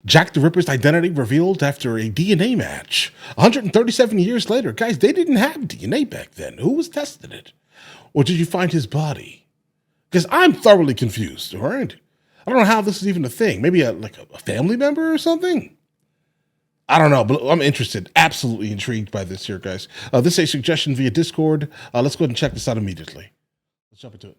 Jack the Ripper's identity revealed after a DNA match. 137 years later, guys, they didn't have DNA back then. Who was testing it? Or did you find his body? Because I'm thoroughly confused, all right? I don't know how this is even a thing. Maybe a family member or something? I don't know, but I'm interested, absolutely intrigued by this here, guys. This is a suggestion via Discord. Let's go ahead and check this out immediately. Let's jump into it.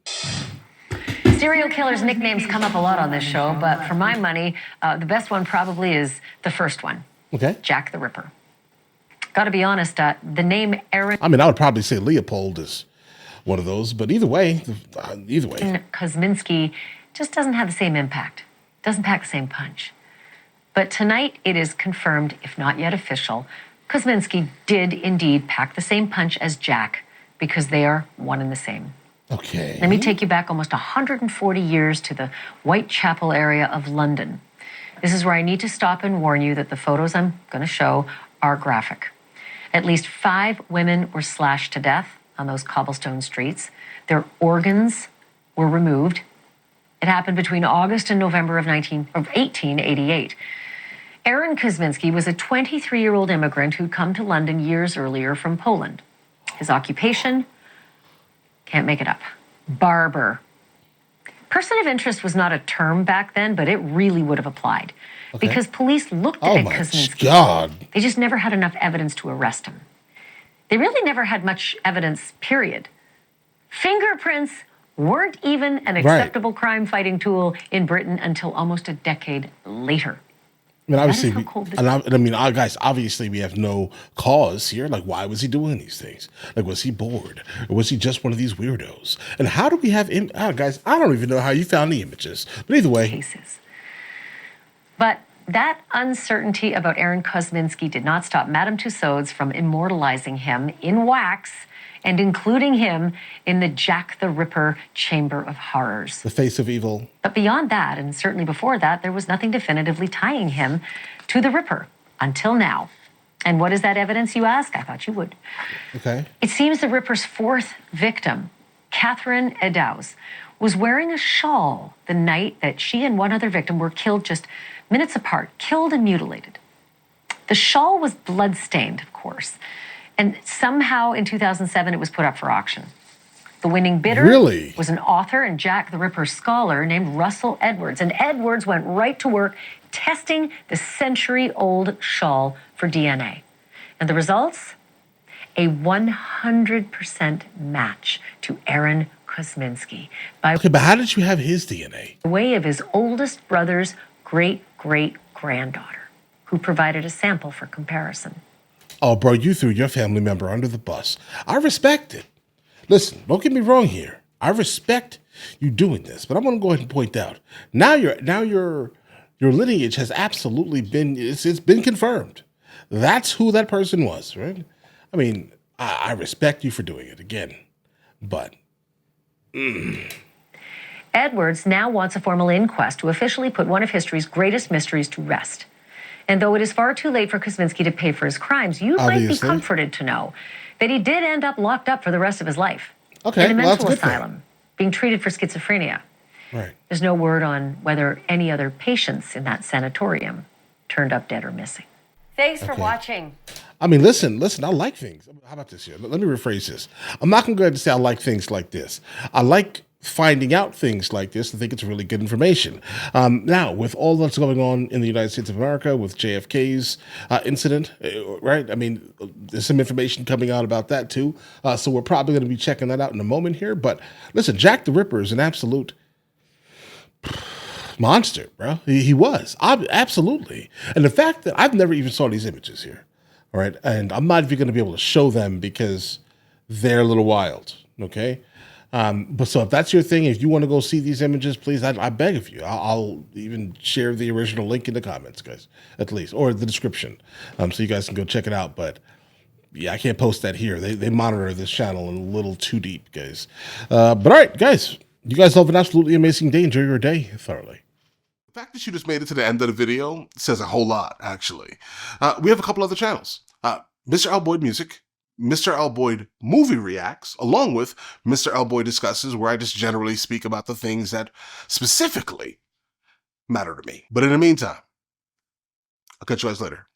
Serial killers' nicknames come up a lot on this show, but for my money, the best one probably is the first one. Okay. Jack the Ripper. Gotta be honest, the name Aaron... I mean, I would probably say Leopold is one of those, but either way. Kosminski just doesn't have the same impact. Doesn't pack the same punch. But tonight, it is confirmed, if not yet official, Kosminski did indeed pack the same punch as Jack, because they are one and the same. Okay. Let me take you back almost 140 years to the Whitechapel area of London. This is where I need to stop and warn you that the photos I'm going to show are graphic. At least 5 women were slashed to death on those cobblestone streets. Their organs were removed. It happened between August and November of 1888. Aaron Kosminski was a 23-year-old immigrant who'd come to London years earlier from Poland. His occupation? Can't make it up. Barber. Person of interest was not a term back then, but it really would have applied. Okay. Because police looked at Kosminski. God. They just never had enough evidence to arrest him. They really never had much evidence, period. Fingerprints weren't even an acceptable crime-fighting tool in Britain until almost a decade later. I mean, obviously, guys, obviously we have no cause here. Like, why was he doing these things? Like, was he bored? Or was he just one of these weirdos? And how do we have, guys, I don't even know how you found the images. But either way. Cases. But that uncertainty about Aaron Kosminski did not stop Madame Tussauds from immortalizing him in wax and including him in the Jack the Ripper Chamber of Horrors. The face of evil. But beyond that, and certainly before that, there was nothing definitively tying him to the Ripper until now. And what is that evidence, you ask? I thought you would. Okay. It seems the Ripper's 4th victim, Catherine Eddowes, was wearing a shawl the night that she and one other victim were killed just minutes apart, killed and mutilated. The shawl was blood-stained, of course. And somehow in 2007, it was put up for auction. The winning bidder was an author and Jack the Ripper scholar named Russell Edwards. And Edwards went right to work testing the century-old shawl for DNA. And the results? A 100% match to Aaron Kosminski. Okay, but how did you have his DNA? By way of his oldest brother's great-great-granddaughter, who provided a sample for comparison. Oh, bro, you threw your family member under the bus. I respect it. Listen, don't get me wrong here. I respect you doing this, but I'm going to go ahead and point out now your lineage has absolutely been it's been confirmed. That's who that person was, right? I mean, I respect you for doing it again, but. Edwards now wants a formal inquest to officially put one of history's greatest mysteries to rest. And though it is far too late for Kosminski to pay for his crimes, you might be comforted to know that he did end up locked up for the rest of his life. Okay, in a mental asylum, being treated for schizophrenia. Right. There's no word on whether any other patients in that sanatorium turned up dead or missing. Thanks for watching. I mean, listen, I like things. How about this here? Let me rephrase this. I'm not going to go ahead and say I like things like this. I like finding out things like this. I think it's really good information. Now, with all that's going on in the United States of America, with JFK's incident, right? I mean, there's some information coming out about that too. So we're probably going to be checking that out in a moment here. But listen, Jack the Ripper is an absolute monster, bro. He was. Absolutely. And the fact that I've never even saw these images here, all right? And I'm not even going to be able to show them because they're a little wild, okay? But so if that's your thing, if you want to go see these images, please, I beg of you. I'll even share the original link in the comments, guys, at least, or the description, so you guys can go check it out. But yeah, I can't post that here. They monitor this channel a little too deep, guys. But all right, guys, you guys have an absolutely amazing day. Enjoy your day thoroughly. The fact that you just made it to the end of the video says a whole lot, actually. We have a couple other channels. MrLboyd Music, MrLboyd Movie Reacts, along with MrLboyd Discusses, where I just generally speak about the things that specifically matter to me. But in the meantime, I'll catch you guys later.